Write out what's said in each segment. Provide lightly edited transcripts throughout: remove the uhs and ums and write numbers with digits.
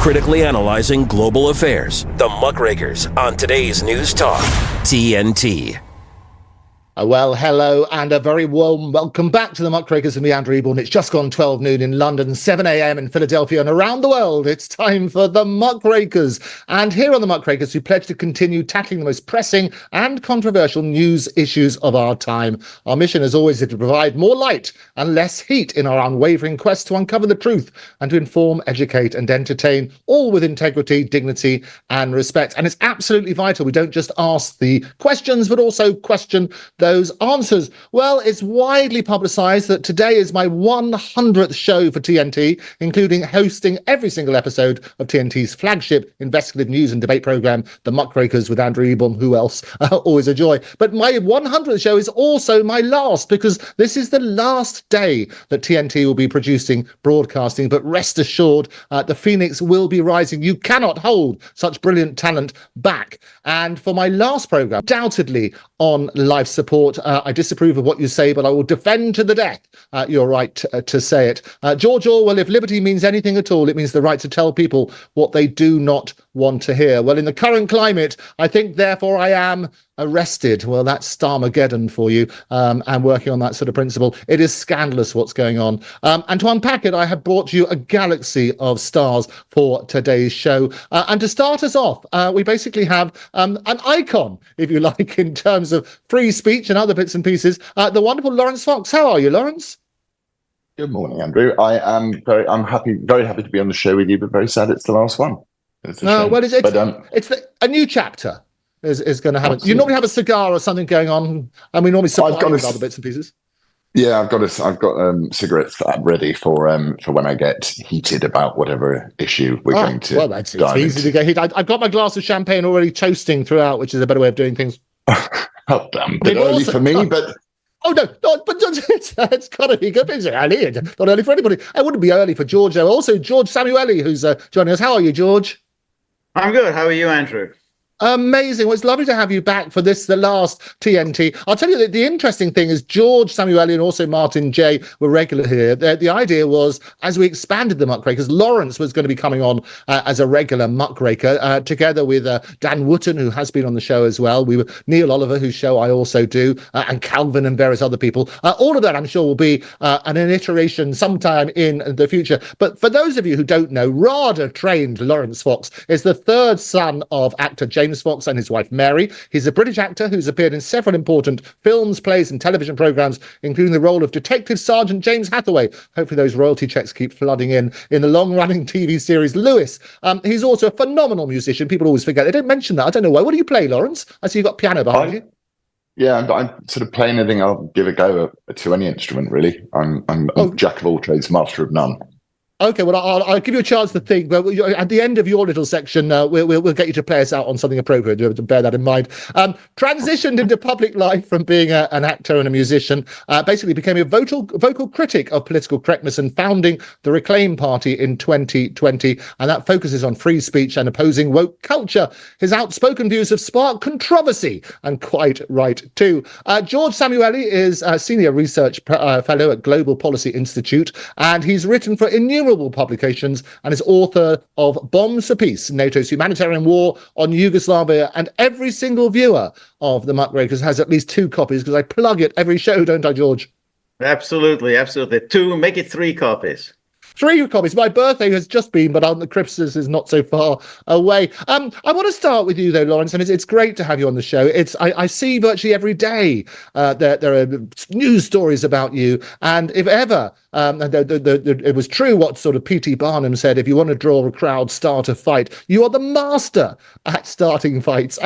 critically analyzing global affairs. The Muckrakers on today's News Talk, TNT. Well, hello and a very warm welcome back to the Muckrakers and me, Andrew Eborn. It's just gone 12 noon in London, 7 a.m. in Philadelphia, and around the world, it's time for the Muckrakers. And here on the Muckrakers, we pledge to continue tackling the most pressing and controversial news issues of our time. Our mission, as always, is to provide more light and less heat in our unwavering quest to uncover the truth and to inform, educate, and entertain, all with integrity, dignity, and respect. And it's absolutely vital we don't just ask the questions, but also question those answers. Well, it's widely publicised that today is my 100th show for TNT, including hosting every single episode of TNT's flagship investigative news and debate programme, The Muckrakers with Andrew Eborn. Who else? Always a joy. But my 100th show is also my last, because this is the last day that TNT will be producing, broadcasting. But rest assured, the Phoenix will be rising. You cannot hold such brilliant talent back. And for my last programme, undoubtedly on life support, I disapprove of what you say, but I will defend to the death your right to say it. George Orwell, if liberty means anything at all, it means the right to tell people what they do not want to hear. Well, in the current climate, I think, therefore, I am arrested. Well, that's Starmageddon for you. I'm working on that sort of principle. It is scandalous what's going on. And to unpack it, I have brought you a galaxy of stars for today's show. And to start us off, we basically have an icon, if you like, in terms of free speech and other bits and pieces. The wonderful Laurence Fox. How are you, Laurence? Good morning, Andrew. I'm very happy to be on the show with you, but very sad it's the last one. It's a new chapter is going to happen. Absolutely. You normally have a cigar or something going on, and we normally supply with other bits and pieces. Yeah, I've got cigarettes ready for when I get heated about whatever issue we're going to. Well, it's easy to get heated. I've got my glass of champagne already toasting throughout, which is a better way of doing things. Oh, damn, bit early for me, but. Oh, no, but it's got to be good. It's early. It's not early for anybody. It wouldn't be early for George, though. Also, George Szamuely, who's joining us. How are you, George? I'm good. How are you, Andrew? Amazing. Well, it's lovely to have you back for this, the last TNT. I'll tell you that the interesting thing is George Szamuely and also Martin J were regular here. The idea was, as we expanded the Muckrakers, Laurence was going to be coming on as a regular Muckraker, together with Dan Wootton, who has been on the show as well. We were Neil Oliver, whose show I also do, and Calvin and various other people. All of that, I'm sure, will be an iteration sometime in the future. But for those of you who don't know, RADA-trained Laurence Fox is the third son of actor James Fox and his wife Mary. He's a British actor who's appeared in several important films, plays and television programmes, including the role of Detective Sergeant James Hathaway. Hopefully those royalty checks keep flooding in the long-running TV series Lewis. He's also a phenomenal musician. People always forget. They don't mention that. I don't know why. What do you play, Laurence? I see you've got piano behind you. Yeah, I'm sort of playing anything I'll give a go to any instrument, really. I'm jack of all trades, master of none. Okay, well, I'll give you a chance to think. But at the end of your little section, we'll get you to play us out on something appropriate. To bear that in mind. Transitioned into public life from being an actor and a musician. Basically became a vocal critic of political correctness and founding the Reclaim Party in 2020. And that focuses on free speech and opposing woke culture. His outspoken views have sparked controversy, and quite right too. George Szamuely is a senior research fellow at Global Policy Institute, and he's written for innumerable publications and is author of Bombs for Peace, NATO's Humanitarian War on Yugoslavia. And every single viewer of the Muckrakers has at least 2 copies, because I plug it every show, don't I, George? Absolutely. 2, make it 3 copies. 3 copies. My birthday has just been, but the Christmas is not so far away. I want to start with you, though, Laurence, and it's great to have you on the show. I see virtually every day there are news stories about you, and if ever it was true what sort of P.T. Barnum said, if you want to draw a crowd, start a fight. You are the master at starting fights.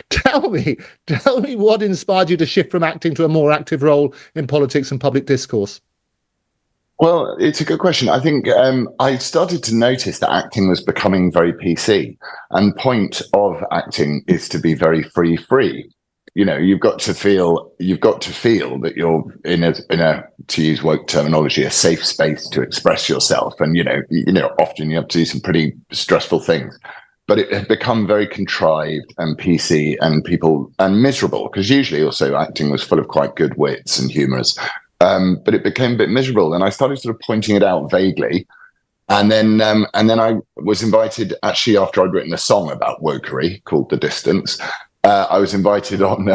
Tell me what inspired you to shift from acting to a more active role in politics and public discourse? Well, it's a good question. I think I started to notice that acting was becoming very PC, and the point of acting is to be very free. You know, you've got to feel that you're in a to use woke terminology, a safe space to express yourself. And you know, often you have to do some pretty stressful things. But it had become very contrived and PC and miserable, because usually also acting was full of quite good wits and humorous. But it became a bit miserable, and I started sort of pointing it out vaguely. And then I was invited, actually, after I'd written a song about wokery called "The Distance." I was invited on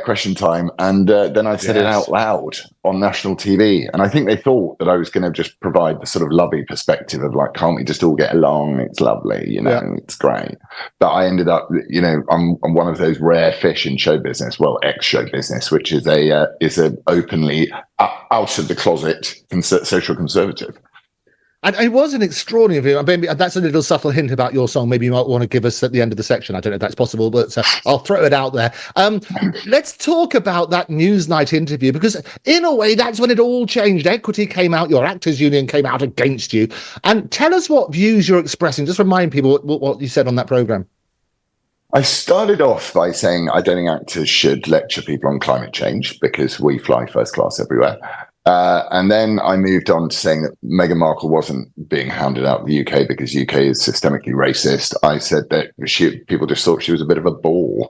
Question Time, and then I said it out loud on national TV. And I think they thought that I was going to just provide the sort of lovey perspective of like, can't we just all get along? It's lovely, it's great. But I ended up, I'm one of those rare fish in show business, well, ex-show business, which is a openly out of the closet social conservative. And it was an extraordinary view. Maybe that's a little subtle hint about your song. Maybe you might want to give us at the end of the section. I don't know if that's possible, but I'll throw it out there. Let's talk about that Newsnight interview, because in a way, that's when it all changed. Equity came out, your actors union came out against you. And tell us what views you're expressing. Just remind people what you said on that programme. I started off by saying I don't think actors should lecture people on climate change because we fly first class everywhere. And then I moved on to saying that Meghan Markle wasn't being hounded out of the UK because UK is systemically racist. I said that people just thought she was a bit of a bore.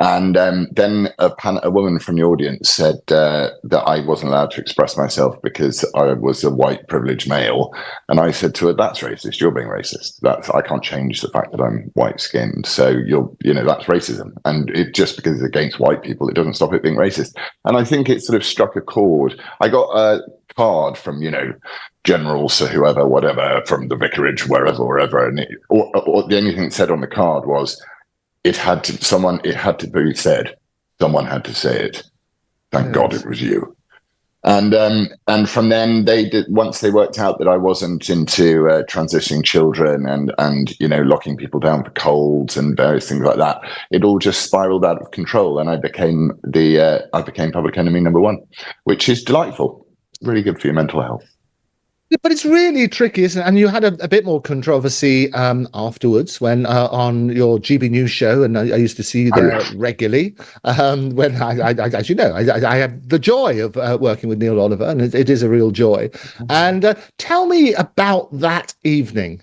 And then a woman from the audience said that I wasn't allowed to express myself because I was a white privileged male. And I said to her, that's racist. You're being racist. I can't change the fact that I'm white skinned. So that's racism. And just because it's against white people, it doesn't stop it being racist. And I think it sort of struck a chord. I got a card from, generals or whoever, whatever, from the vicarage, wherever. And or the only thing it said on the card was, it had to be said. Someone had to say it. Thank God it was you. And from then once they worked out that I wasn't into transitioning children and locking people down for colds and various things like that, it all just spiraled out of control, and I became public enemy number one, which is delightful. It's really good for your mental health. But it's really tricky, isn't it? And you had a bit more controversy afterwards when on your GB News show, and I used to see you there regularly. When I as you know, I have the joy of working with Neil Oliver, and it is a real joy. And tell me about that evening.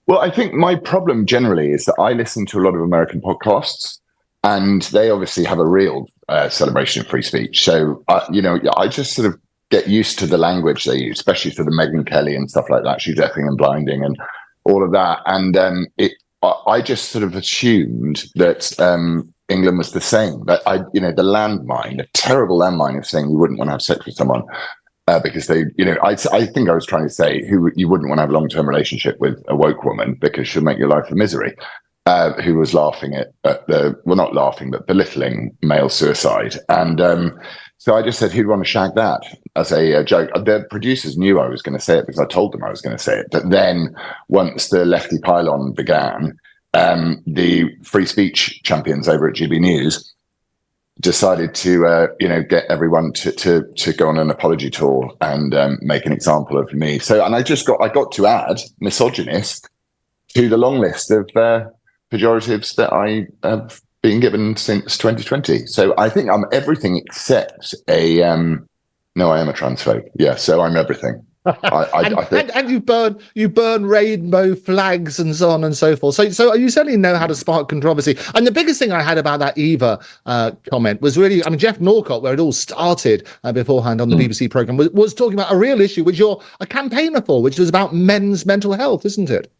Well, I think my problem generally is that I listen to a lot of American podcasts, and they obviously have a real celebration of free speech. So, I just sort of get used to the language they use, especially for the Megyn Kelly and stuff like that. She's effing and blinding and all of that. And I just sort of assumed that England was the same. That the terrible landmine of saying you wouldn't want to have sex with someone because they, I think I was trying to say you wouldn't want to have a long-term relationship with a woke woman because she'll make your life a misery. Who was laughing at not laughing, but belittling male suicide. And so I just said, who'd want to shag that as a joke? The producers knew I was going to say it because I told them I was going to say it. But then once the lefty pylon began, the free speech champions over at GB News decided to, get everyone to go on an apology tour and make an example of me. So, and I got to add misogynist to the long list of pejoratives that I have been given since 2020. So I think I'm everything except I am a transphobe. Yeah, so I'm everything. I think. And you burn rainbow flags and so on and so forth. So you certainly know how to spark controversy. And the biggest thing I had about that Eva comment was really, Jeff Norcott, where it all started beforehand on the BBC programme, was talking about a real issue, which you're a campaigner for, which was about men's mental health, isn't it?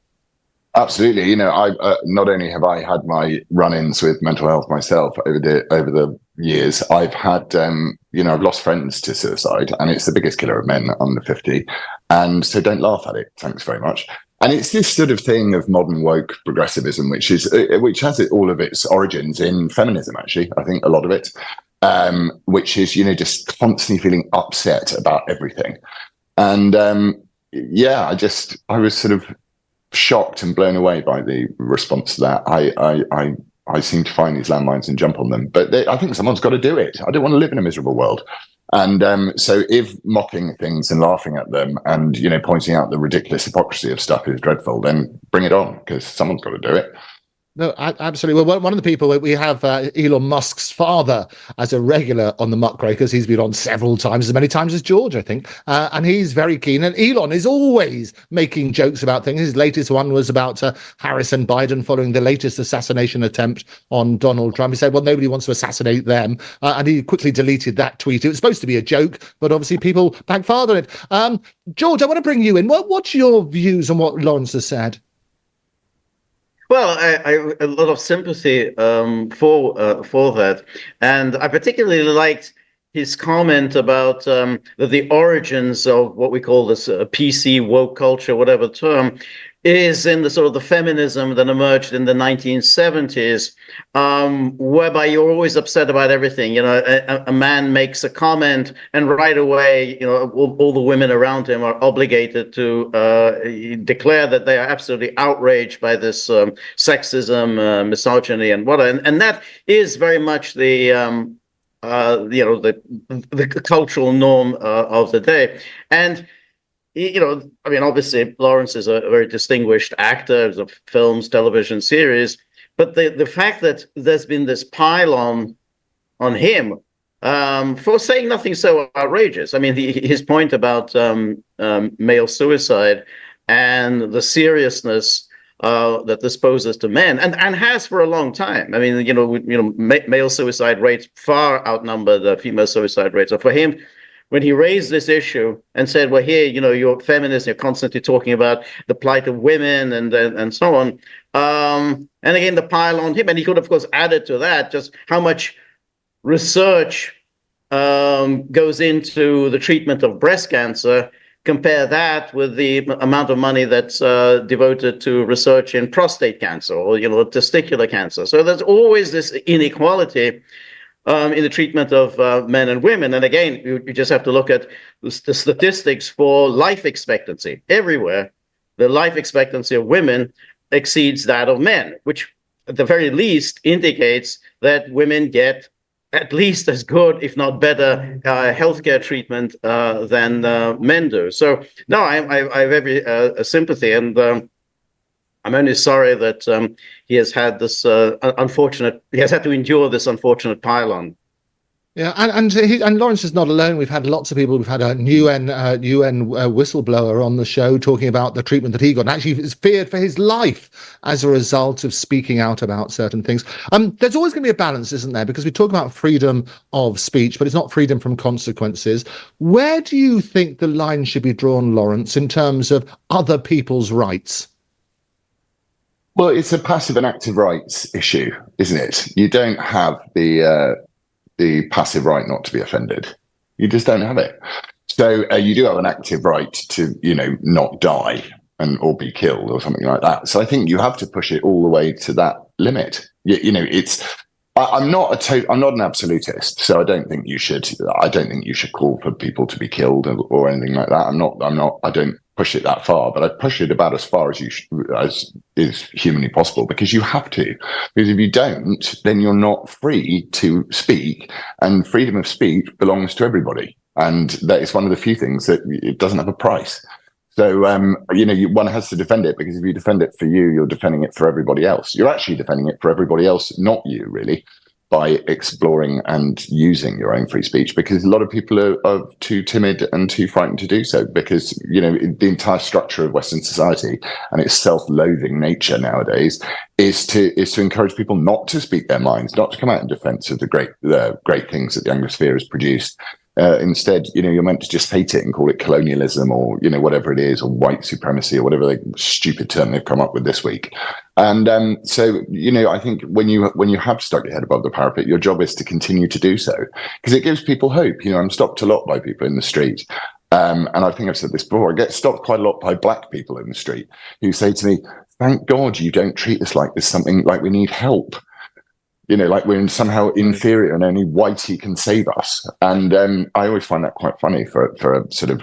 Absolutely. I not only have I had my run-ins with mental health myself over the years, I've had I've lost friends to suicide, and it's the biggest killer of men under 50. And so don't laugh at it. Thanks very much. And it's this sort of thing of modern woke progressivism, which has all of its origins in feminism. Actually, I think a lot of it, which is just constantly feeling upset about everything. And I was sort of shocked and blown away by the response to that. I seem to find these landmines and jump on them, but I think someone's got to do it. I don't want to live in a miserable world. And so if mocking things and laughing at them and pointing out the ridiculous hypocrisy of stuff is dreadful, then bring it on, because someone's got to do it. No, absolutely. Well, one of the people that we have, Elon Musk's father, as a regular on the Muckrakers. He's been on several times, as many times as George, I think. And he's very keen. And Elon is always making jokes about things. His latest one was about Harris and Biden following the latest assassination attempt on Donald Trump. He said, well, nobody wants to assassinate them. And he quickly deleted that tweet. It was supposed to be a joke, but obviously people backfired on it. George, I want to bring you in. What's your views on what Laurence has said? Well, I a lot of sympathy for that, and I particularly liked his comment about the origins of what we call this PC woke culture, whatever term, is in the sort of the feminism that emerged in the 1970s, whereby you're always upset about everything. You know, a man makes a comment, and right away, you know, all the women around him are obligated to declare that they are absolutely outraged by this sexism, misogyny, and what. And that is very much the you know, the cultural norm of the day. And you know, I mean, obviously, Laurence is a very distinguished actor of films, television series, but the fact that there's been this pile on him for saying nothing so outrageous. I mean, his point about male suicide and the seriousness that this poses to men, and has for a long time. I mean, male suicide rates far outnumber the female suicide rates. So for him, when he raised this issue and said, well, here, you know, you're feminists, you're constantly talking about the plight of women and so on. And again, the pile on him. And he could, of course, added to that just how much research goes into the treatment of breast cancer. Compare that with the amount of money that's devoted to research in prostate cancer or, you know, testicular cancer. So there's always this inequality in the treatment of men and women. And again, you just have to look at the statistics for life expectancy. Everywhere, the life expectancy of women exceeds that of men, which at the very least indicates that women get at least as good, if not better, healthcare treatment than men do. So, no, I have every sympathy, and I'm only sorry that he has had this he has had to endure this unfortunate pylon. Yeah, and Laurence is not alone. We've had lots of people. We've had a UN whistleblower on the show talking about the treatment that he got. And actually, is feared for his life as a result of speaking out about certain things. There's always going to be a balance, isn't there? Because we talk about freedom of speech, but it's not freedom from consequences. Where do you think the line should be drawn, Laurence, in terms of other people's rights? Well, it's a passive and active rights issue, isn't it? You don't have the passive right not to be offended. You just don't have it. So you do have an active right to, you know, not die or be killed or something like that. So I think you have to push it all the way to that limit. You know, I'm not an absolutist, so I don't think you should call for people to be killed or anything like that. I don't push it that far, but I push it about as far as as is humanly possible, because you have to. Because if you don't, then you're not free to speak, and freedom of speech belongs to everybody, and that is one of the few things that it doesn't have a price. So one has to defend it, because if you defend it for you, you're defending it for everybody else. You're actually defending it for everybody else, not you, really, by exploring and using your own free speech, because a lot of people are too timid and too frightened to do so, because, you know, the entire structure of Western society and its self-loathing nature nowadays is to encourage people not to speak their minds, not to come out in defense of the great things that the Anglosphere has produced. Instead, you know, you're meant to just hate it and call it colonialism, or, you know, whatever it is, or white supremacy, or whatever stupid term they've come up with this week. And so, you know, I think when you have stuck your head above the parapet, your job is to continue to do so, because it gives people hope. You know, I'm stopped a lot by people in the street. And I think I've said this before, I get stopped quite a lot by black people in the street who say to me, "Thank God you don't treat us like this, something like we need help. You know, like we're somehow inferior and only whitey can save us." And I always find that quite funny for a sort of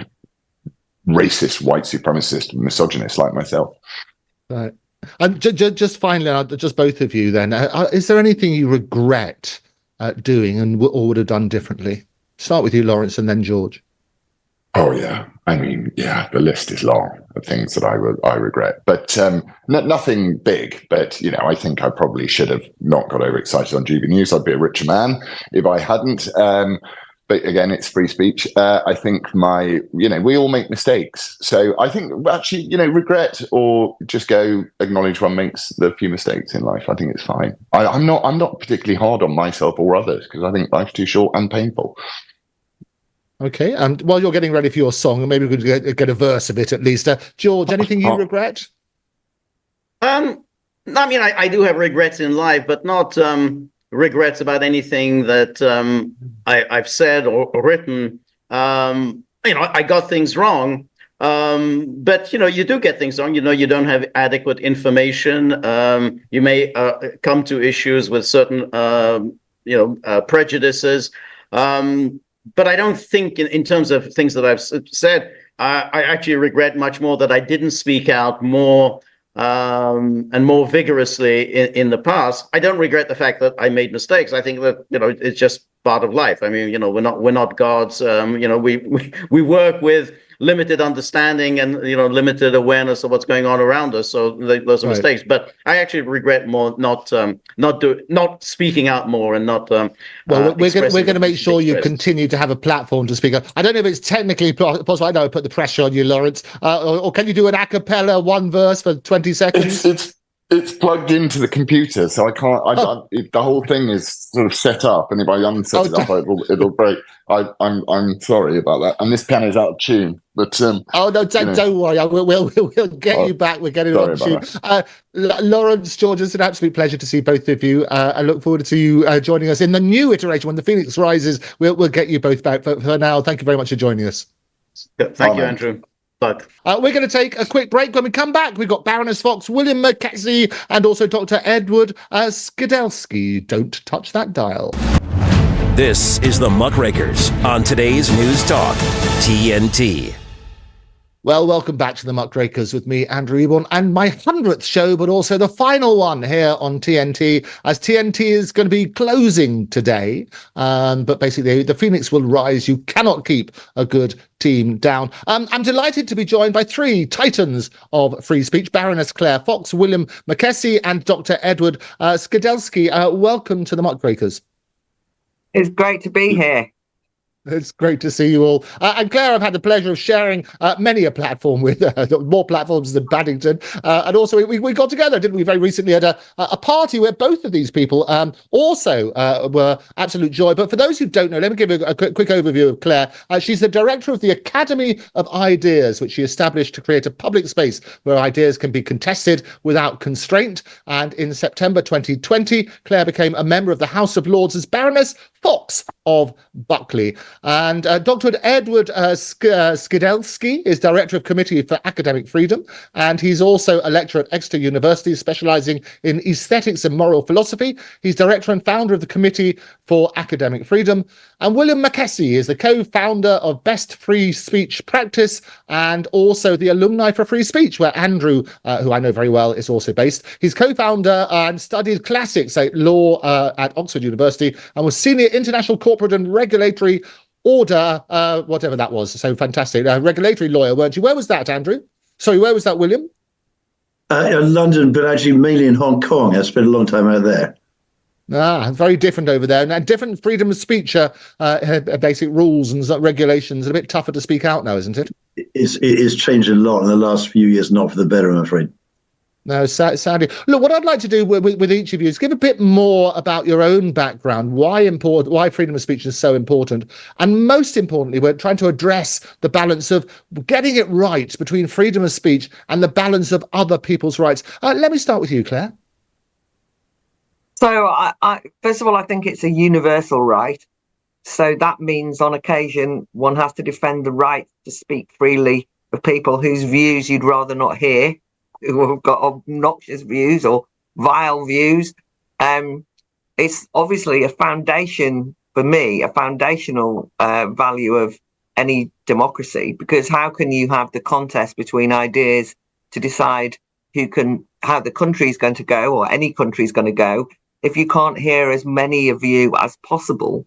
racist, white supremacist, misogynist like myself. Right. And just finally, just both of you then, is there anything you regret doing or would have done differently? Start with you, Laurence, and then George. Oh yeah, I mean, yeah, the list is long of things that I regret, but nothing big. But I think I probably should have not got overexcited on GB News. I'd be a richer man if I hadn't. But again, it's free speech. I think we all make mistakes. So I think actually, regret or just go acknowledge one makes a few mistakes in life. I think it's fine. I'm not particularly hard on myself or others because I think life's too short and painful. Okay, and while you're getting ready for your song, maybe we could get a verse of it at least. George, anything you regret? I mean, I do have regrets in life, but not regrets about anything that I've said or written. I got things wrong, but you do get things wrong. You don't have adequate information. You may come to issues with certain prejudices. But I don't think in terms of things that I've said, I actually regret much more that I didn't speak out more and more vigorously in the past. I don't regret the fact that I made mistakes. I think that it's just part of life. I mean, we're not gods. We work with limited understanding and limited awareness of what's going on around us. So those are mistakes. But I actually regret more not speaking out more and not. Well, we're going to make sure you continue to have a platform to speak up. I don't know if it's technically possible. I know I put the pressure on you, Laurence. Or can you do an a cappella one verse for 20 seconds? It's plugged into the computer, so I can't. The whole thing is sort of set up, and if I unset it up, it'll break. I'm sorry about that. And this piano is out of tune. But don't worry. We'll get you back. We're getting it on tune. Laurence, George, it's an absolute pleasure to see both of you. I look forward to you joining us in the new iteration when the Phoenix rises. We'll get you both back. But for now, thank you very much for joining us. Thank you, Andrew. We're going to take a quick break. When we come back, we've got Baroness Fox, William Mackesy, and also Dr. Edward Skidelsky. Don't touch that dial. This is the Muckrakers on today's News Talk, TNT. Well, welcome back to the Muckrakers with me, Andrew Eborn, and my 100th show, but also the final one here on TNT, as TNT is going to be closing today. But basically, the Phoenix will rise. You cannot keep a good team down. I'm delighted to be joined by three titans of free speech, Baroness Claire Fox, William Mackesy, and Dr. Edward Skidelsky. Welcome to the Muckrakers. It's great to be here. It's great to see you all. And Claire, I've had the pleasure of sharing many a platform with, more platforms than Paddington. And also we got together, didn't we, very recently at a party where both of these people also were absolute joy. But for those who don't know, let me give a quick overview of Claire. She's the director of the Academy of Ideas, which she established to create a public space where ideas can be contested without constraint. And in September 2020, Claire became a member of the House of Lords as Baroness Fox of Buckley. And Dr. Edward Skidelsky is Director of Committee for Academic Freedom, and he's also a lecturer at Exeter University, specialising in aesthetics and moral philosophy. He's Director and founder of the Committee for Academic Freedom. And William Mackesy is the co-founder of Best Free Speech Practice and also the Alumni for Free Speech, where Andrew, who I know very well, is also based. He's co-founder and studied classics law at Oxford University and was senior international corporate and regulatory order, whatever that was. So fantastic. Regulatory lawyer, weren't you? Where was that, Andrew? Sorry, where was that, William? London, but actually mainly in Hong Kong. I spent a long time out there. Very different over there. And different freedom of speech, basic rules and regulations. A bit tougher to speak out now, isn't it? It is changed a lot in the last few years, not for the better, I'm afraid. No, sadly. Look, what I'd like to do with each of you is give a bit more about your own background, why freedom of speech is so important. And most importantly, we're trying to address the balance of getting it right between freedom of speech and the balance of other people's rights. Let me start with you, Claire. So, first of all, I think it's a universal right. So that means on occasion, one has to defend the right to speak freely of people whose views you'd rather not hear, who have got obnoxious views or vile views. It's obviously a foundation for me, a foundational value of any democracy, because how can you have the contest between ideas to decide how the country is going to go, or any country is going to go, if you can't hear as many of you as possible?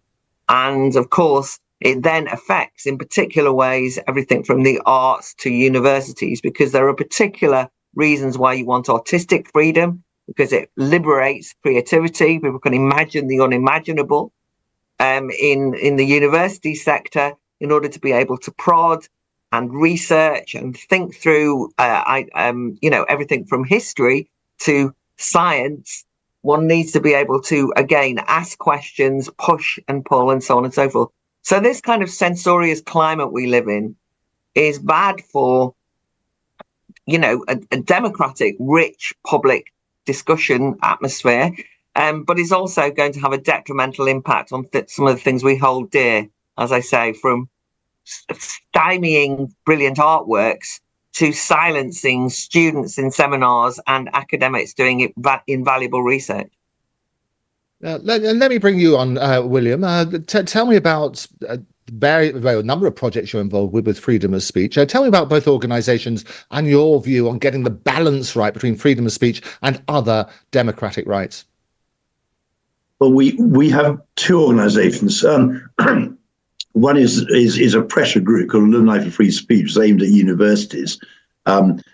And of course, it then affects in particular ways everything from the arts to universities, because there are particular reasons why you want artistic freedom, because it liberates creativity. People can imagine the unimaginable in the university sector in order to be able to prod and research and think through, everything from history to science. One needs to be able to, again, ask questions, push and pull, and so on and so forth. So this kind of censorious climate we live in is bad for, a democratic, rich public discussion atmosphere, but is also going to have a detrimental impact on some of the things we hold dear, as I say, from stymieing brilliant artworks to silencing students in seminars and academics doing invaluable research. Let me bring you on, William. Tell me about a number of projects you're involved with freedom of speech. Tell me about both organisations and your view on getting the balance right between freedom of speech and other democratic rights. Well, we have two organisations. One is a pressure group called Alumni for Free Speech, it's aimed at universities, and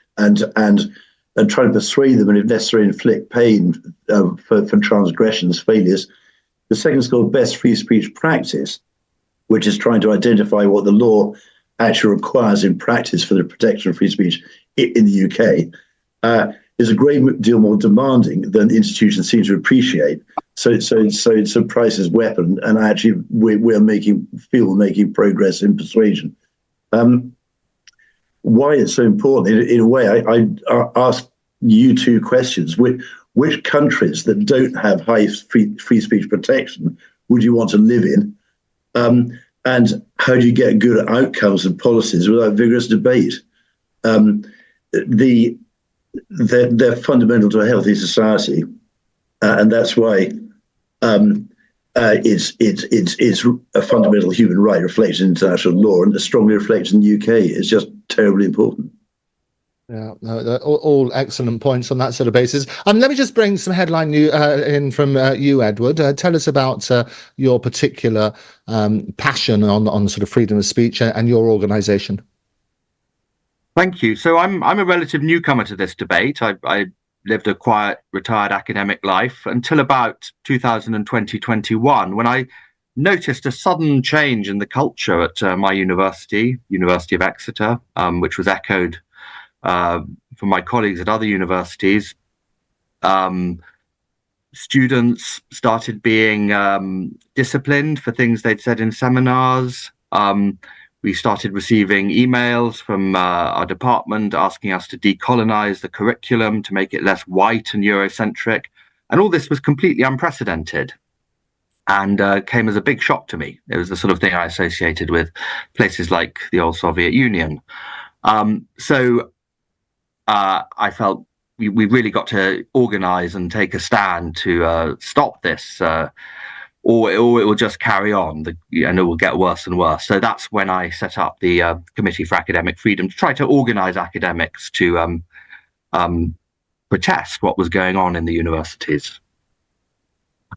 try to persuade them and, if necessary, inflict pain for transgressions, failures. The second is called Best Free Speech Practice, which is trying to identify what the law actually requires in practice for the protection of free speech in the UK. Is a great deal more demanding than institutions seem to appreciate. So it's a priceless weapon, and actually we're making progress in persuasion. Why it's so important? In a way, I ask you two questions: which countries that don't have high free speech protection would you want to live in, and how do you get good outcomes and policies without vigorous debate? They're fundamental to a healthy society, and that's why it's a fundamental human right reflected in international law, and strongly reflected in the UK. Is just terribly important. Yeah, no, all excellent points on that sort of basis. Let me just bring some headline news in from you, Edward. Tell us about your particular passion on sort of freedom of speech and your organisation. Thank you. So I'm a relative newcomer to this debate. I lived a quiet, retired academic life until about 2020-21, when I noticed a sudden change in the culture at my university, University of Exeter, which was echoed from my colleagues at other universities. Students started being disciplined for things they'd said in seminars. We started receiving emails from our department asking us to decolonize the curriculum to make it less white and Eurocentric. And all this was completely unprecedented and came as a big shock to me. It was the sort of thing I associated with places like the old Soviet Union. So I felt we really got to organize and take a stand to stop this, or it will just carry on and it will get worse and worse. So that's when I set up the Committee for Academic Freedom to try to organize academics to protest what was going on in the universities.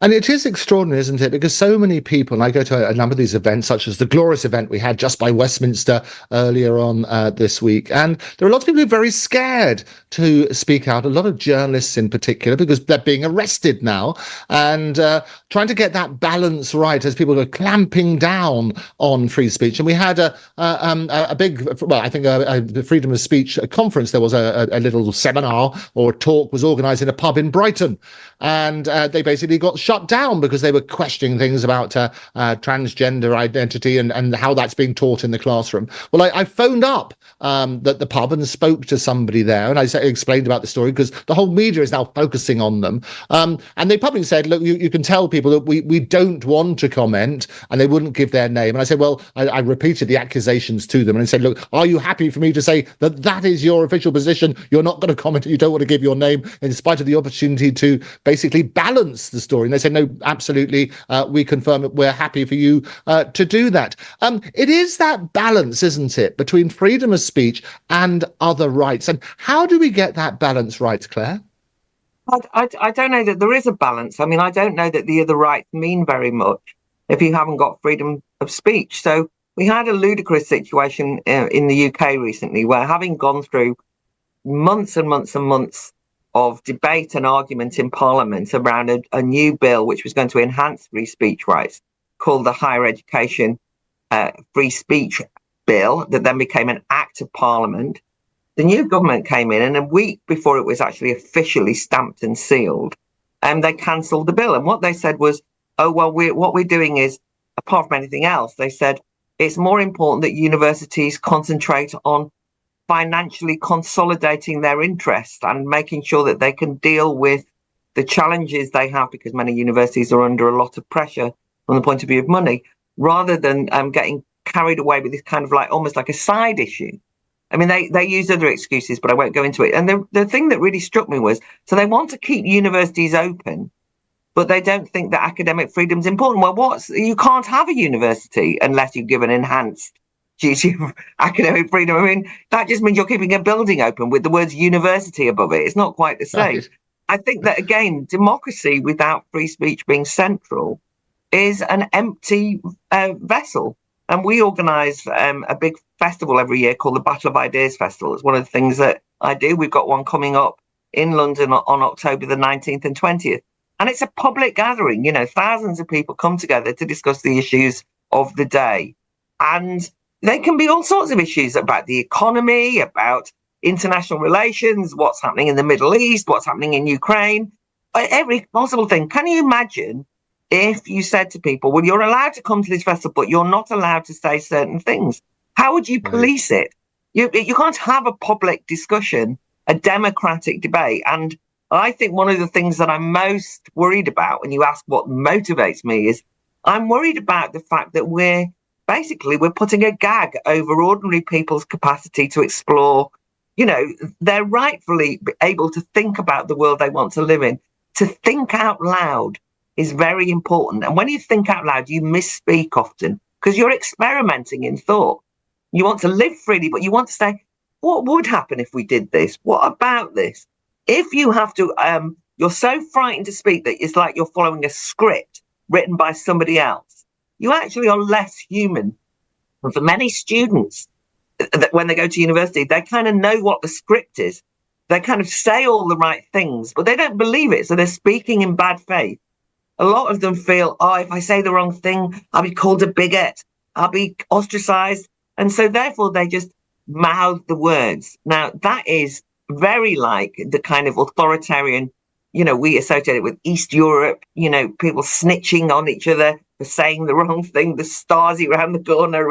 And it is extraordinary, isn't it? Because so many people, and I go to a number of these events, such as the glorious event we had just by Westminster earlier on this week. And there are lots of people who are very scared to speak out, a lot of journalists in particular, because they're being arrested now. And trying to get that balance right as people are clamping down on free speech. And we had a big, well, I think the freedom of speech conference. There was a little seminar or a talk was organised in a pub in Brighton. And they basically got shut down because they were questioning things about transgender identity and how that's being taught in the classroom. Well, I phoned up the pub and spoke to somebody there, and I explained about the story because the whole media is now focusing on them. And they publicly said, look, you can tell people that we don't want to comment, and they wouldn't give their name. And I said, well, I repeated the accusations to them and I said, look, are you happy for me to say that is your official position? You're not going to comment, you don't want to give your name in spite of the opportunity to basically balance the story. And they said, no, absolutely, we confirm that we're happy for you to do that. It is that balance, isn't it, between freedom of speech and other rights. And how do we get that balance right, Claire? I don't know that there is a balance. I mean, I don't know that the other rights mean very much if you haven't got freedom of speech. So we had a ludicrous situation in the UK recently where, having gone through months and months and months of debate and argument in Parliament around a new bill which was going to enhance free speech rights, called the Higher Education Free Speech Bill, that then became an Act of Parliament. The new government came in, and a week before it was actually officially stamped and sealed, they cancelled the bill. And what they said was, oh, well, what we're doing is, apart from anything else, they said it's more important that universities concentrate on financially consolidating their interests and making sure that they can deal with the challenges they have, because many universities are under a lot of pressure from the point of view of money, rather than getting carried away with this kind of like almost like a side issue. I mean, they use other excuses, but I won't go into it. And the thing that really struck me was, so they want to keep universities open, but they don't think that academic freedom is important. Well, you can't have a university unless you give an enhanced duty of academic freedom. I mean, that just means you're keeping a building open with the words university above it. It's not quite the same. Right. I think that, again, democracy without free speech being central is an empty vessel. And we organise a big festival every year called the Battle of Ideas Festival. It's one of the things that I do. We've got one coming up in London on October the 19th and 20th. And it's a public gathering. Thousands of people come together to discuss the issues of the day. And they can be all sorts of issues about the economy, about international relations, what's happening in the Middle East, what's happening in Ukraine, every possible thing. Can you imagine if you said to people, well, you're allowed to come to this festival, but you're not allowed to say certain things? How would you police it? You can't have a public discussion, a democratic debate. And I think one of the things that I'm most worried about, when you ask what motivates me, is I'm worried about the fact that we're putting a gag over ordinary people's capacity to explore. They're rightfully able to think about the world they want to live in. To think out loud is very important. And when you think out loud, you misspeak often because you're experimenting in thought. You want to live freely, but you want to say, what would happen if we did this? What about this? If you have to, you're so frightened to speak that it's like you're following a script written by somebody else. You actually are less human. And for many students, when they go to university, they kind of know what the script is. They kind of say all the right things, but they don't believe it. So they're speaking in bad faith. A lot of them feel, if I say the wrong thing, I'll be called a bigot, I'll be ostracized. And so therefore they just mouth the words. Now, that is very like the kind of authoritarian, we associate it with East Europe, people snitching on each other for saying the wrong thing, the Stasi around the corner.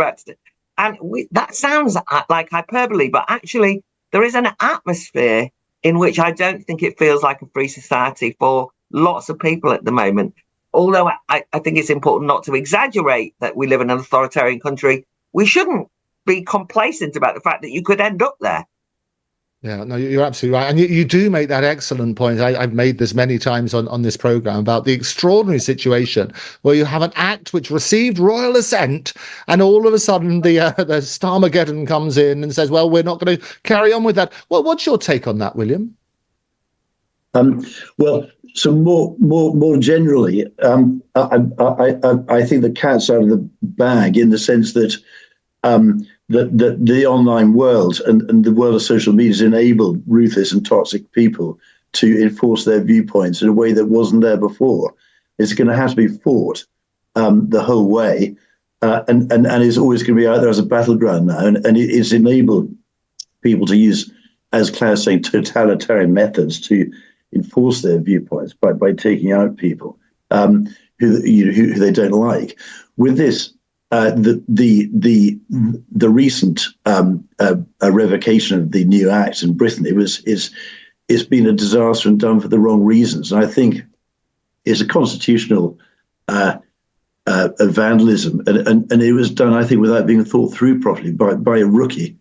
And that sounds like hyperbole, but actually there is an atmosphere in which I don't think it feels like a free society for lots of people at the moment. Although I think it's important not to exaggerate that we live in an authoritarian country, we shouldn't be complacent about the fact that you could end up there. Yeah, no, you're absolutely right. And you do make that excellent point. I've made this many times on this program about the extraordinary situation where you have an act which received royal assent, and all of a sudden the Starmageddon comes in and says, well, we're not going to carry on with that. Well, what's your take on that, William? Well, so more generally, I think the cat's out of the bag in the sense that the online world and the world of social media has enabled ruthless and toxic people to enforce their viewpoints in a way that wasn't there before. It's going to have to be fought the whole way, and it's always going to be out there as a battleground now. And it's enabled people to use, as Claire's saying, totalitarian methods to enforce their viewpoints by taking out people who they don't like. With this, the recent revocation of the new act in Britain, it's been a disaster and done for the wrong reasons. And I think it's a constitutional vandalism, and it was done, I think, without being thought through properly by a rookie.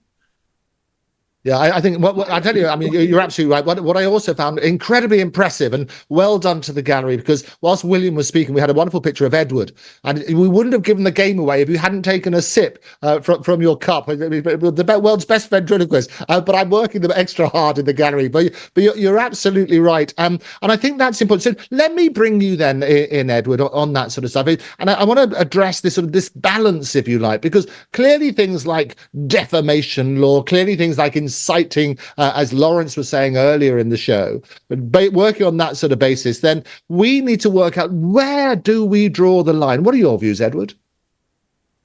Yeah, I think what I tell you, I mean, you're absolutely right. What I also found incredibly impressive and well done to the gallery, because whilst William was speaking, we had a wonderful picture of Edward, and we wouldn't have given the game away if you hadn't taken a sip from your cup. The world's best ventriloquist, but I'm working them extra hard in the gallery. But you're absolutely right, and I think that's important. So let me bring you then in, Edward, on that sort of stuff, and I want to address this sort of this balance, if you like, because clearly things like defamation law, clearly things like inciting, as Laurence was saying earlier in the show, but working on that sort of basis, then we need to work out, where do we draw the line? What are your views, Edward?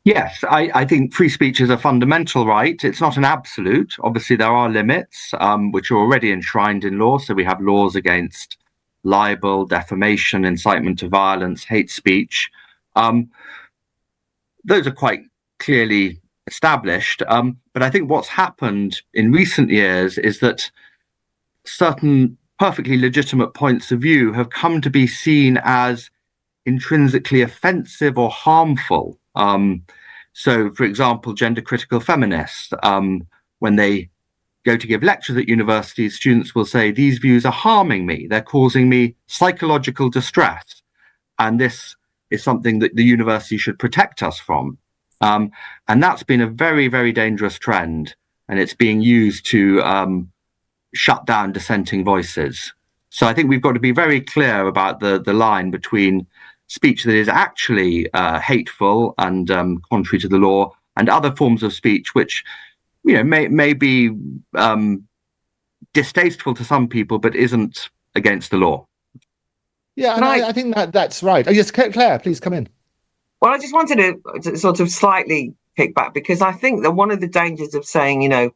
Yes, I think free speech is a fundamental right. It's not an absolute. Obviously, there are limits, which are already enshrined in law. So we have laws against libel, defamation, incitement to violence, hate speech. Those are quite clearly established. But I think what's happened in recent years is that certain perfectly legitimate points of view have come to be seen as intrinsically offensive or harmful. So, for example, gender critical feminists, when they go to give lectures at universities, students will say, these views are harming me. They're causing me psychological distress. And this is something that the university should protect us from. And that's been a very, very dangerous trend, and it's being used to shut down dissenting voices. So I think we've got to be very clear about the line between speech that is actually hateful and contrary to the law, and other forms of speech which, may be distasteful to some people, but isn't against the law. Yeah, and I think that's right. Oh, yes, Claire, please come in. Well, I just wanted to sort of slightly kick back, because I think that one of the dangers of saying,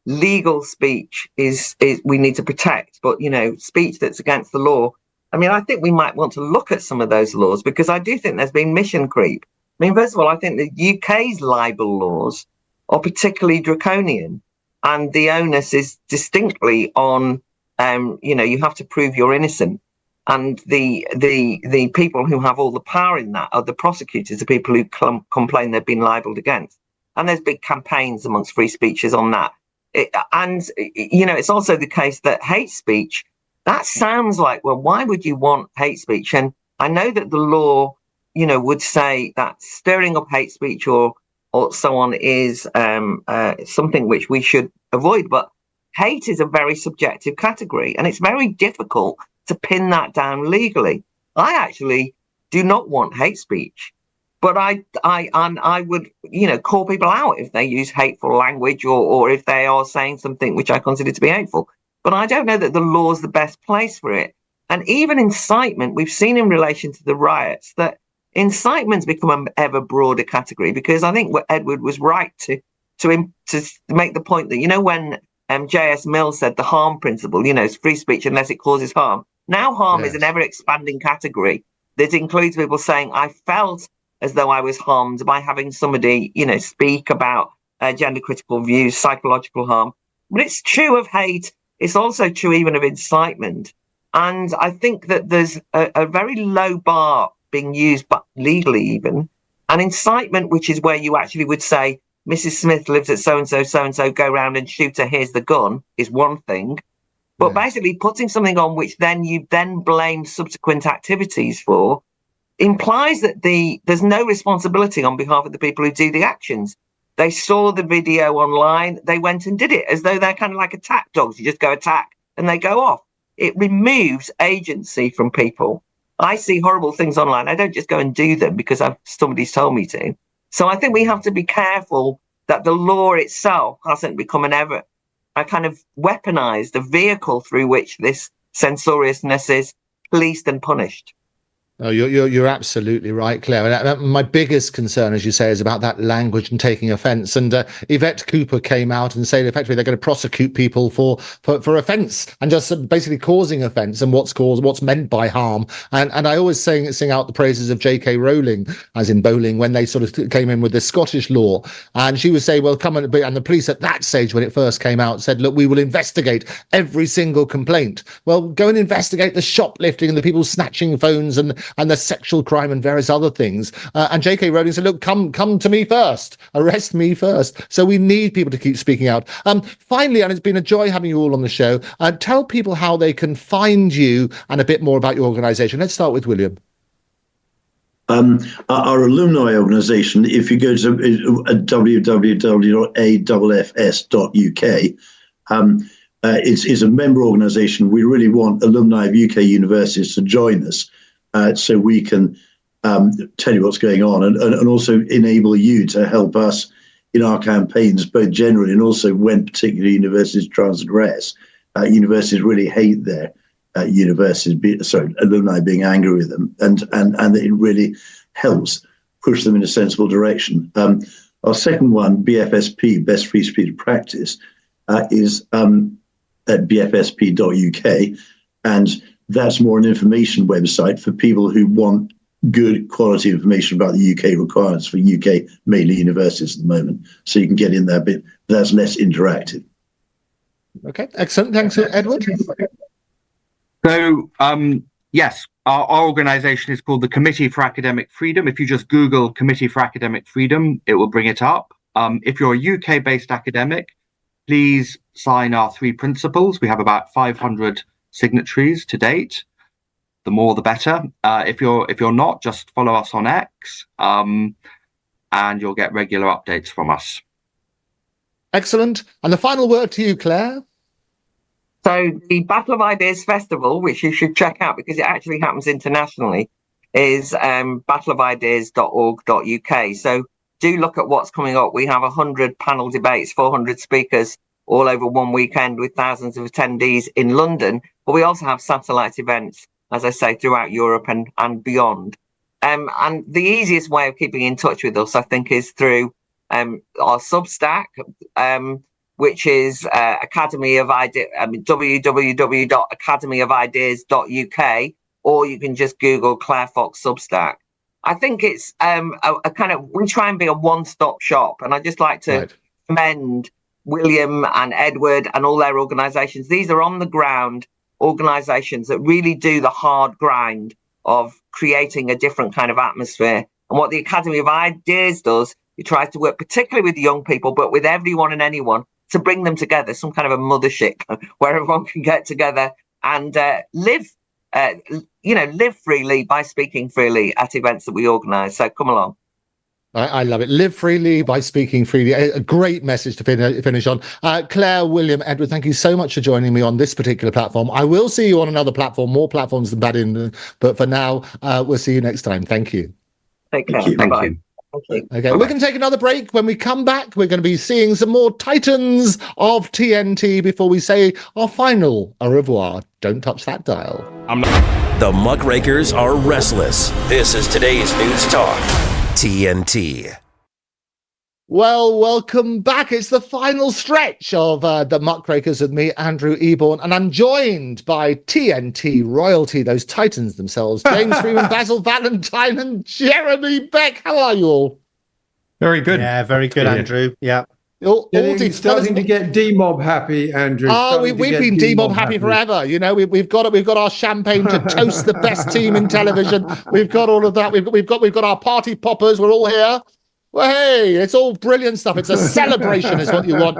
legal speech is we need to protect, but, speech that's against the law. I mean, I think we might want to look at some of those laws, because I do think there's been mission creep. I mean, first of all, I think the UK's libel laws are particularly draconian, and the onus is distinctly on, you have to prove you're innocent. And the people who have all the power in that are the prosecutors, the people who complain they've been libelled against. And there's big campaigns amongst free speechers on that. It's also the case that hate speech, that sounds like, well, why would you want hate speech? And I know that the law, would say that stirring up hate speech or so on is something which we should avoid. But hate is a very subjective category, and it's very difficult to pin that down legally. I actually do not want hate speech, but I would, call people out if they use hateful language or if they are saying something which I consider to be hateful. But I don't know that the law is the best place for it. And even incitement, we've seen in relation to the riots that incitement's become an ever broader category, because I think what Edward was right to make the point that, when J.S. Mill said the harm principle, it's free speech unless it causes harm. Now harm is an ever-expanding category that includes people saying, I felt as though I was harmed by having somebody, speak about gender-critical views, psychological harm. But it's true of hate. It's also true even of incitement. And I think that there's a very low bar being used, but legally even. And incitement, which is where you actually would say, Mrs. Smith lives at so-and-so, go round and shoot her, here's the gun, is one thing. But basically putting something on which then you blame subsequent activities for implies that there's no responsibility on behalf of the people who do the actions. They saw the video online, they went and did it as though they're kind of like attack dogs. You just go attack and they go off. It removes agency from people. I see horrible things online. I don't just go and do them because somebody's told me to. So I think we have to be careful that the law itself hasn't become a kind of weaponized, a vehicle through which this censoriousness is policed and punished. Oh, you're absolutely right, Claire. And my biggest concern, as you say, is about that language and taking offence. And Yvette Cooper came out and said effectively they're going to prosecute people for offence and just basically causing offence and what's meant by harm. And I always sing out the praises of J.K. Rowling, as in bowling, when they sort of came in with the Scottish law. And she would say, well, come on, and the police at that stage when it first came out said, look, we will investigate every single complaint. Well, go and investigate the shoplifting and the people snatching phones and and the sexual crime and various other things. And J.K. Rowling said, look, come to me first, arrest me first. So we need people to keep speaking out. Finally, and it's been a joy having you all on the show, tell people how they can find you and a bit more about your organisation. Let's start with William. Our alumni organisation, if you go to www.affs.uk, it's a member organisation. We really want alumni of UK universities to join us so we can tell you what's going on and also enable you to help us in our campaigns, both generally and also when particular universities transgress. Universities really hate their alumni being angry with them, and it really helps push them in a sensible direction. Our second one, BFSP, Best Free Speech Practice, is at bfsp.uk, and that's more an information website for people who want good quality information about the UK requirements for UK mainly universities at the moment. So you can get in there a bit, but that's less interactive. Okay, excellent. Thanks, Edward. So, yes, our organisation is called the Committee for Academic Freedom. If you just Google Committee for Academic Freedom, it will bring it up. If you're a UK-based academic, please sign our 3 principles. We have about 500 signatories to date. The more, the better. If you're not, just follow us on X, and you'll get regular updates from us. Excellent. And the final word to you, Claire. So the Battle of Ideas Festival, which you should check out because it actually happens internationally, is battleofideas.org.uk. So do look at what's coming up. We have 100 panel debates, 400 speakers all over one weekend with thousands of attendees in London. But we also have satellite events, as I say, throughout Europe and beyond. And the easiest way of keeping in touch with us, I think, is through our Substack, which is Academy of Ideas, www.academyofideas.uk, or you can just Google Claire Fox Substack. I think it's a kind of, we try and be a one-stop shop, and I just like to commend William and Edward and all their organisations. These are on-the-ground organisations that really do the hard grind of creating a different kind of atmosphere. And what the Academy of Ideas does, it tries to work particularly with young people, but with everyone and anyone, to bring them together, some kind of a mothership where everyone can get together and live freely by speaking freely at events that we organise. So come along. I love it. Live freely by speaking freely. A great message to finish on. Claire, William, Edward, thank you so much for joining me on this particular platform. I will see you on another platform, more platforms than that, but for now, we'll see you next time. Thank you. Take care. Thank you. Okay, we're going to take another break. When we come back, we're going to be seeing some more titans of TNT before we say our final au revoir. Don't touch that dial. The Muckrakers are restless. This is today's News Talk, TNT. Well, welcome back. It's the final stretch of the Muckrakers with me, Andrew Eborn, and I'm joined by TNT royalty, those titans themselves, James Freeman, Basil, Valentine, and Jeremy Beck. How are you all? Very good. Yeah, very good, Andrew. Yeah. Starting to get D-Mob happy, Andrew. We've been D-Mob happy forever. You know, we've got our champagne to toast the best team in television. We've got all of that. We've got our party poppers. We're all here. Well, hey, it's all brilliant stuff. It's a celebration is what you want.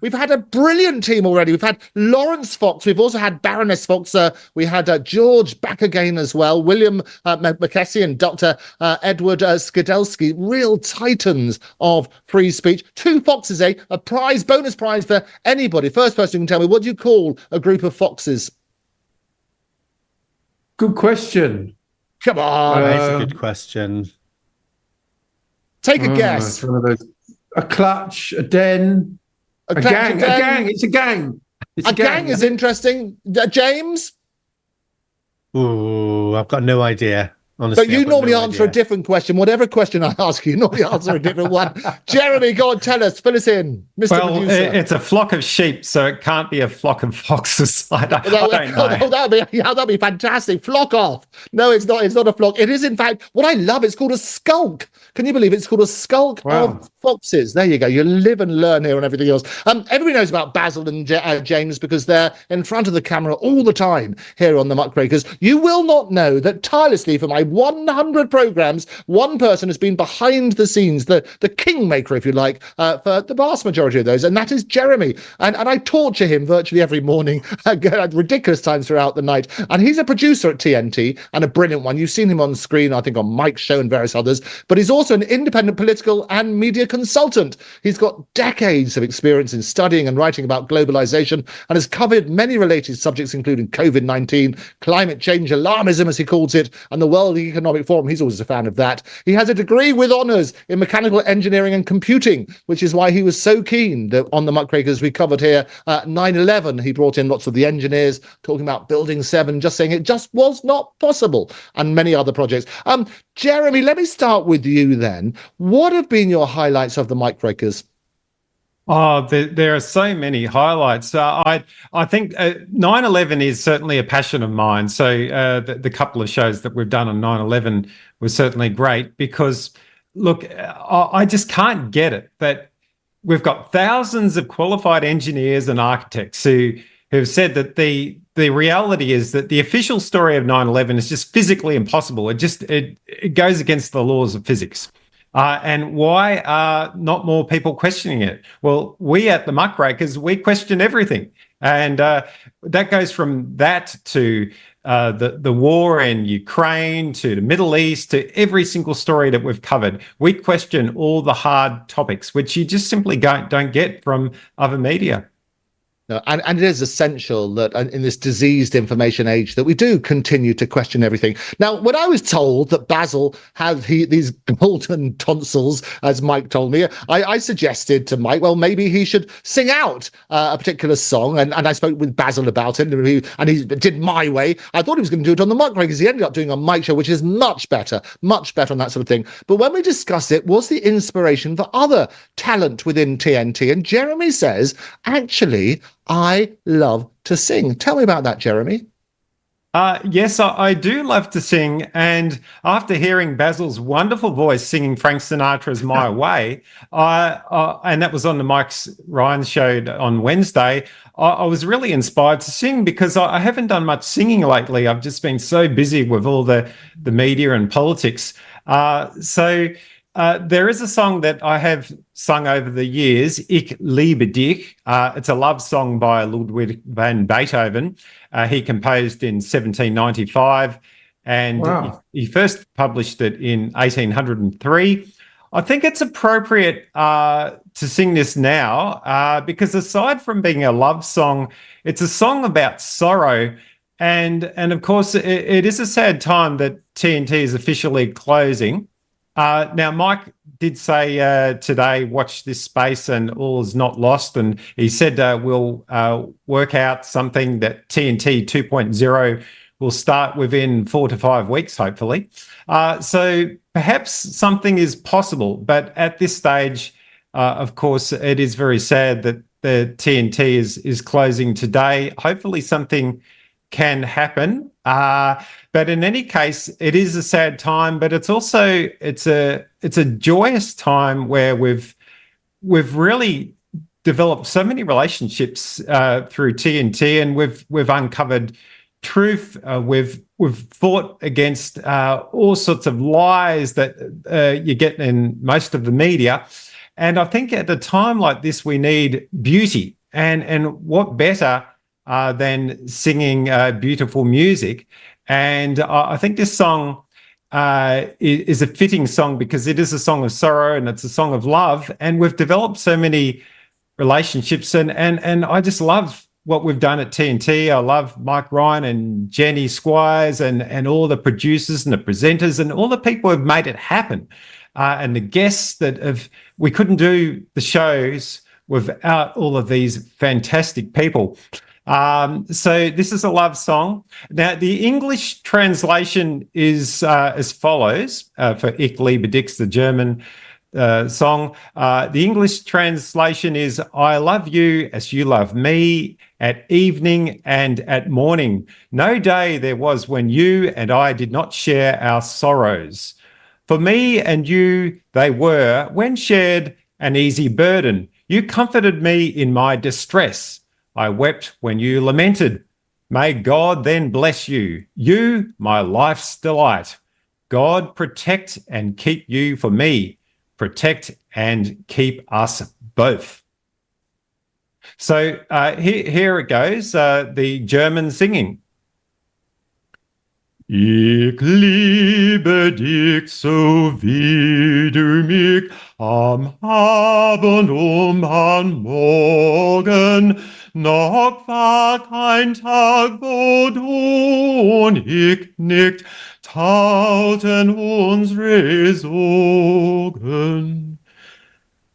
We've had a brilliant team already. We've had Laurence Fox. We've also had Baroness Fox. We had George back again as well. William Mackesy and Dr. Edward Skidelsky, real titans of free speech. 2 foxes, a bonus prize for anybody. First person who can tell me, what do you call a group of foxes? Good question. Come on. That's a good question. Take a guess. It's one of those. A clutch, a den, a gang. It's a gang. A gang is interesting. James? Ooh, I've got no idea. Honestly, But you I've got normally no answer a idea. different question. Whatever question I ask you normally answer a different one. Jeremy, go on, tell us, fill us in, Mr. Well, Producer. it's a flock of sheep, so it can't be a flock of foxes. I don't know. That'd be fantastic. Flock off. No, it's not. It's not a flock. It is, in fact, what I love. It's called a skulk. Can you believe it's called a skulk of foxes? There you go. You live and learn here and everything else. Everybody knows about Basil and James because they're in front of the camera all the time here on the Muckrakers. You will not know that tirelessly for my 100 programs, one person has been behind the scenes, the kingmaker, if you like, for the vast majority of those, and that is Jeremy. And I torture him virtually every morning at ridiculous times throughout the night. And he's a producer at TNT and a brilliant one. You've seen him on screen, I think, on Mike's show and various others. But he's also an independent political and media consultant. He's got decades of experience in studying and writing about globalization and has covered many related subjects, including COVID-19, climate change, alarmism, as he calls it, and the World Economic Forum. He's always a fan of that. He has a degree with honours in mechanical engineering and computing, which is why he was so keen that on the Muckrakers we covered here 9/11. He brought in lots of the engineers talking about Building 7, just saying it just was not possible, and many other projects. Jeremy, let me start with you then. What have been your highlights of the Muckrakers? Oh, there are so many highlights. I think 9/11 is certainly a passion of mine. So the couple of shows that we've done on 9/11 was certainly great because, look, I just can't get it that we've got thousands of qualified engineers and architects who've said that the reality is that the official story of 9/11 is just physically impossible. It goes against the laws of physics. And why are not more people questioning it? Well, we at the Muckrakers, we question everything. And that goes from that to the war in Ukraine, to the Middle East, to every single story that we've covered. We question all the hard topics, which you just simply don't get from other media. No, and it is essential that in this diseased information age that we do continue to question everything. Now, when I was told that Basil had these golden tonsils, as Mike told me, I suggested to Mike, well, maybe he should sing out a particular song. And I spoke with Basil about it, and he did My Way. I thought he was going to do it on the Muckrakers. He ended up doing it on Mike's show, which is much better on that sort of thing. But when we discuss it, was the inspiration for other talent within TNT? And Jeremy says, actually, I love to sing. Tell me about that, Jeremy. Yes, I do love to sing. And after hearing Basil's wonderful voice singing Frank Sinatra's My Way, and that was on the Mike Ryan show on Wednesday, I was really inspired to sing because I haven't done much singing lately. I've just been so busy with all the media and politics. So there is a song that I have sung over the years, Ich liebe dich. It's a love song by Ludwig van Beethoven. He composed in 1795, and he first published it in 1803. I think it's appropriate to sing this now because aside from being a love song, it's a song about sorrow. And of course, it is a sad time that TNT is officially closing. Now, Mike did say today, watch this space and all is not lost. And he said we'll work out something that TNT 2.0 will start within 4 to 5 weeks, hopefully. So perhaps something is possible. But at this stage, of course, it is very sad that the TNT is closing today. Hopefully something can happen. But in any case, it is a sad time, but it's also it's a joyous time where we've really developed so many relationships through TNT, and we've uncovered truth. We've fought against all sorts of lies that you get in most of the media. And I think at a time like this, we need beauty, and what better than singing beautiful music. And I think this song is a fitting song because it is a song of sorrow and it's a song of love. And we've developed so many relationships, and I just love what we've done at TNT. I love Mike Ryan and Jenny Squires and all the producers and the presenters and all the people who have made it happen, and the guests we couldn't do the shows without all of these fantastic people. So this is a love song. Now, the English translation is as follows for Ich liebe dich, the German song. The English translation is I love you as you love me at evening and at morning. No day there was when you and I did not share our sorrows. For me and you they were, when shared, an easy burden. You comforted me in my distress. I wept when you lamented. May God then bless you, you, my life's delight. God protect and keep you for me. Protect and keep us both. So here it goes, the German singing. Ich liebe dich so wie du mich am Abend am Morgen, noch war kein Tag, wo du und ich nicht teilten unsere Sorgen.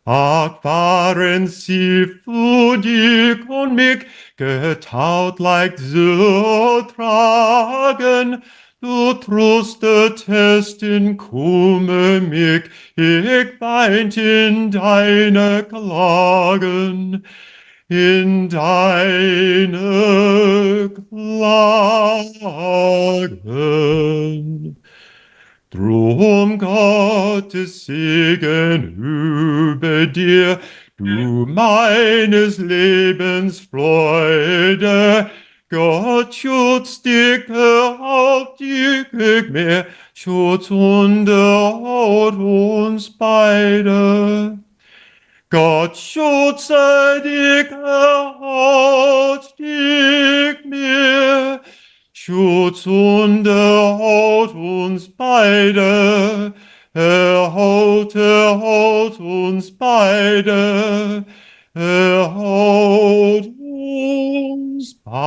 Ach, waren sie für dich und mich geteilt, leicht zu tragen. Du tröstetest in Kummer mich, ich weint in deine Klagen, in deine Klagen. Drum Gottes Segen über dir, du meines Lebens Freude. Gott schützt dich, behalt dich mehr, Schutz und erhaut uns beide. Gott schütze dich, erhaut dich mehr, Schutz und erhaut uns beide, erhaut uns beide, erhaut uns beide.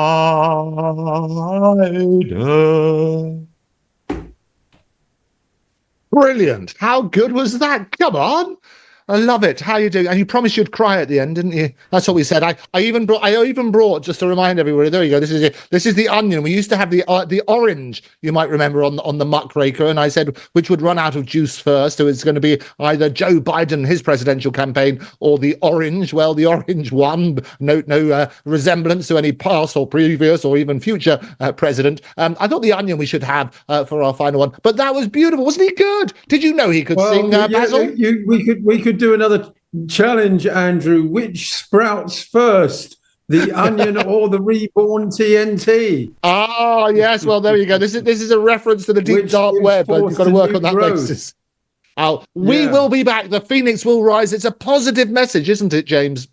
Brilliant. How good was that? Come on. I love it. How you doing? And you promised you'd cry at the end, didn't you? That's what we said. I even brought just to remind everybody. There you go. This is the onion. We used to have the orange. You might remember on the Muckraker, and I said which would run out of juice first. So it's going to be either Joe Biden, his presidential campaign, or the orange. Well, the orange won. No resemblance to any past or previous or even future president. I thought the onion we should have for our final one. But that was beautiful, wasn't he? Good. Did you know he could sing, Basil? We could do another challenge, Andrew. Which sprouts first, the onion or the reborn TNT? Ah, yes. Well, there you go. This is a reference to the deep dark web, but you've got to work on that basis. We will be back. The phoenix will rise. It's a positive message, isn't it, James?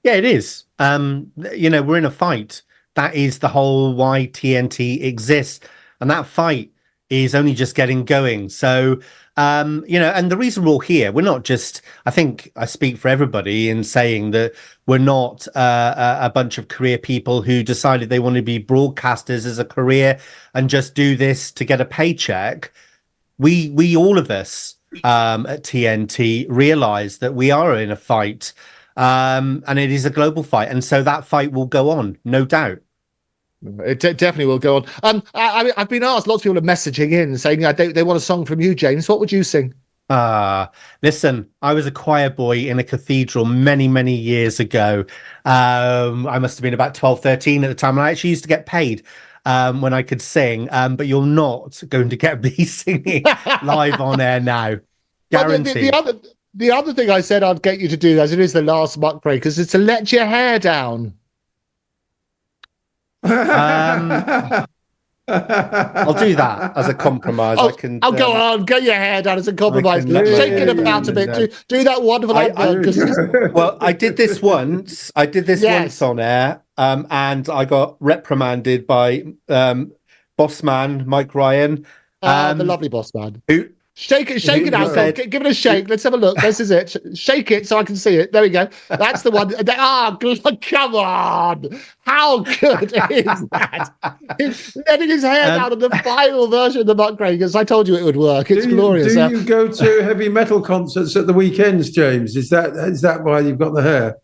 Yeah, it is. We're in a fight. That is the whole why TNT exists, and that fight is only just getting going. So, and the reason we're all here, we're not just, I think I speak for everybody in saying that we're not a bunch of career people who decided they want to be broadcasters as a career and just do this to get a paycheck. We all of us at TNT realize that we are in a fight, and it is a global fight. And so that fight will go on, no doubt. It definitely will go on. I've been asked, lots of people are messaging in saying they want a song from you, James. What would you sing? Listen, I was a choir boy in a cathedral many, many years ago. I must have been about 12, 13 at the time. And I actually used to get paid when I could sing. But you're not going to get me singing live on air now. Guaranteed. Well, the other thing I said I'd get you to do, as it is the last Muckrakers, is to let your hair down. I'll do that as a compromise. Go on, get your hair down as a compromise. Shake it about a bit. Do that wonderful advert. Well, I did this once. Once on air, and I got reprimanded by boss man Mike Ryan. The lovely boss man. Shake it out. Give it a shake. Let's have a look. This is it. Shake it so I can see it. There we go. That's the one. Come on. How good is that? He's letting his hair down on the final version of the Muckrakers. I told you it would work. It's glorious. Do you go to heavy metal concerts at the weekends, James? Is that why you've got the hair?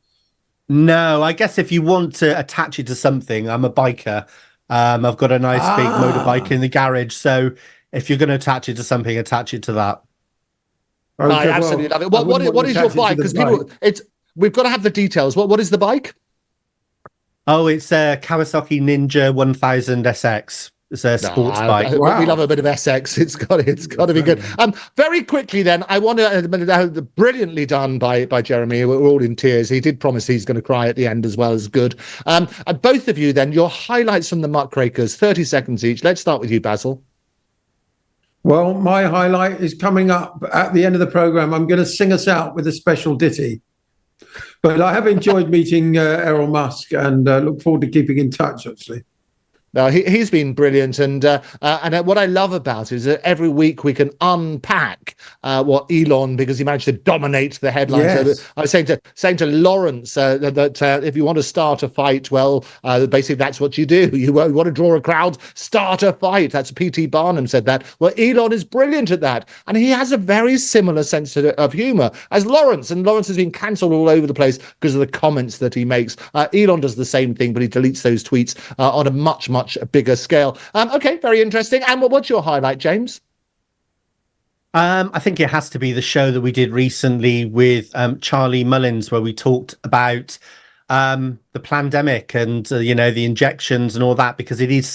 No, I guess if you want to attach it to something, I'm a biker. I've got a nice big motorbike in the garage. So if you're going to attach it to something, attach it to that. Okay, I absolutely love it. What is your bike? Because we've got to have the details. What is the bike? Oh, it's a Kawasaki Ninja 1000 SX. It's a sports bike. We love a bit of SX. It's got to be good. Very quickly then, I want to brilliantly done by Jeremy. We're all in tears. He did promise he's going to cry at the end as well as good. Both of you then, your highlights from the Muckrakers, 30 seconds each. Let's start with you, Basil. Well, my highlight is coming up at the end of the program. I'm going to sing us out with a special ditty. But I have enjoyed meeting Errol Musk and look forward to keeping in touch, actually. No, he's been brilliant, and what I love about it is that every week we can unpack what Elon, because he managed to dominate the headlines. Yes. So I was saying to Laurence that if you want to start a fight, well, basically that's what you do. You want to draw a crowd, start a fight. That's P.T. Barnum said that. Well, Elon is brilliant at that, and he has a very similar sense of humour as Laurence, and Laurence has been cancelled all over the place because of the comments that he makes. Elon does the same thing, but he deletes those tweets on a much bigger scale. Okay, very interesting. And what's your highlight, James? I think it has to be the show that we did recently with Charlie Mullins, where we talked about the pandemic and the injections and all that, because it is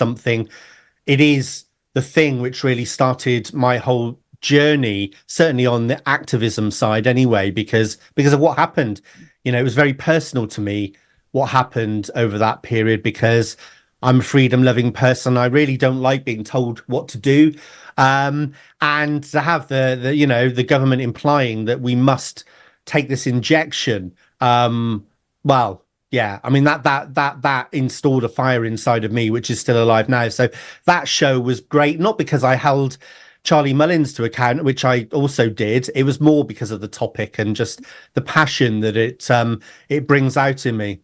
the thing which really started my whole journey, certainly on the activism side anyway, because of what happened. It was very personal to me what happened over that period, because I'm a freedom-loving person. I really don't like being told what to do, and to have the government implying that we must take this injection. Well, yeah, I mean that installed a fire inside of me, which is still alive now. So that show was great, not because I held Charlie Mullins to account, which I also did. It was more because of the topic and just the passion that it brings out in me.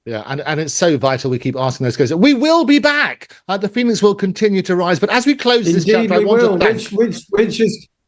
Yeah, and it's so vital we keep asking those questions. We will be back. The feelings will continue to rise. But as we close this chapter, I want to thank...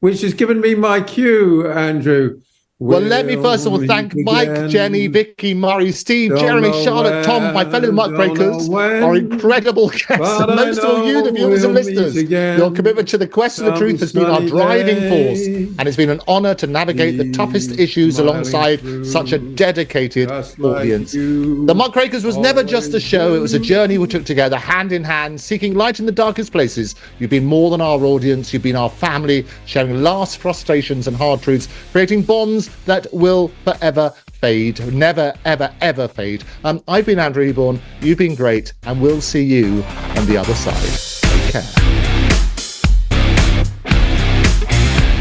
which has given me my cue, Andrew. Well, let me first of all thank Mike, Jenny, Vicky, Murray, Steve, Jeremy, Charlotte, Tom, my fellow Muckrakers, our incredible guests, and most of all you, the viewers and listeners. Your commitment to the quest of the truth has been our driving force, and it's been an honour to navigate the toughest issues alongside such a dedicated audience. The Muckrakers was never just a show, it was a journey we took together, hand in hand, seeking light in the darkest places. You've been more than our audience, you've been our family, sharing last frustrations and hard truths, creating bonds that will forever fade, never, ever, ever fade. I've been Andrew Eborn, you've been great, and we'll see you on the other side. Take care.